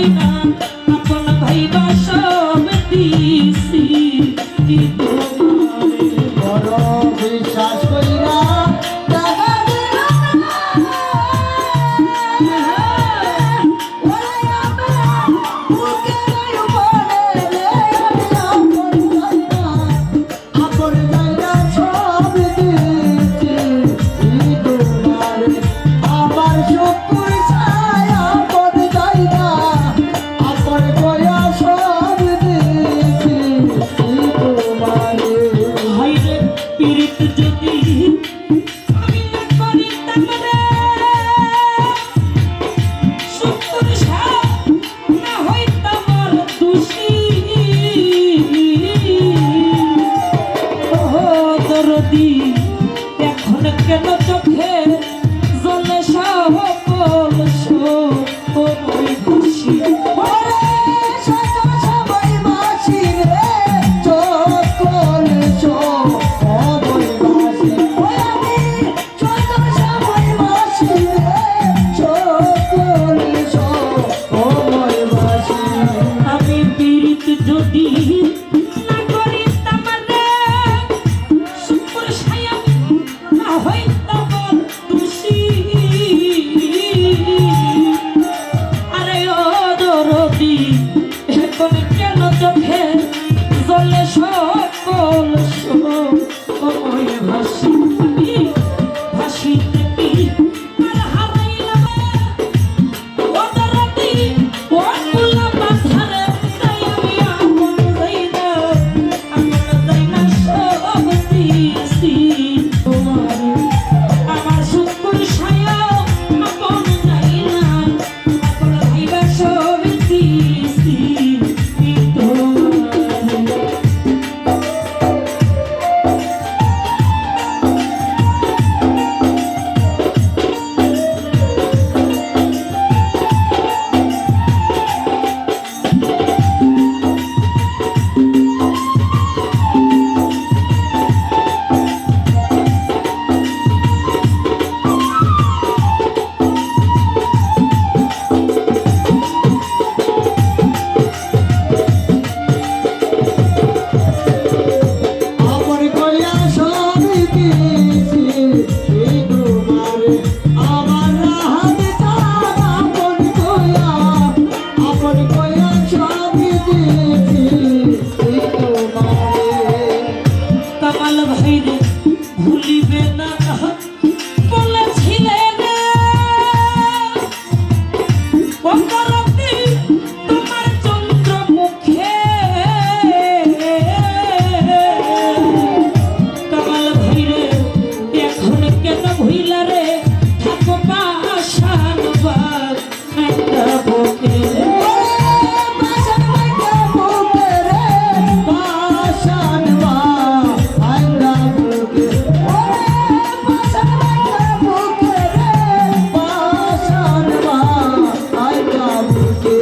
যাই না আপন ভাইবা সব দিছি কি তোমারে বড় বিশ্বাস কইরা টাকা দিলা ওরে আমার বুকের উপরে আপন জায়গা সব দিয়েছি তোমারে আমার শুকুর চাই আপন জায়গা আপন কয়া সব দিয়েছি তোমারে ভাইরে পীড়িত যদি আমি না করিতাম রে শুকুর শাহ না হইতাম আর দোষী ও দরদি এখন কেন চোখে জলে সকল ওই খুশি ওরে সকাল সবাই বাসি রে চকল সবাই বাসি ওই আমি সকাল সবাই বাসি রে চকল সবাই বাসি আমি পীড়িত যদি না করিতাম রে শুকুর শাহ না হইতাম আর দোষী আরে ও দরদি এখন কেন চোখে জলে সকল সময় ভাসি ভাসিতে কি আর হারাইলাম ও দরদি ও কুলা পাথারে তাই আমি আপন যাই না সব দিছি তোমারে আমার শুকুর শাহ আপন যাই না আপন ভাইবা সব দিছি তোমারে আপন কয়া সব দিয়েছি তোমারে আমার হাত চাঁদ আপন কয়া সব দিয়েছি তোমারে কামাল ভাইরে ভুলিবে না বলেছিলে রে ও করতি তোমার চন্দ্র মুখে কামাল ভাইরে এখন কেন ভুইলা রে থাকো পাশান বাগ একটা বুকে বাসন মাইকা বুকে রে বাসন মা আইরা বুকে ওরে বাসন মাইকা বুকে রে বাসন মা আইরা বুকে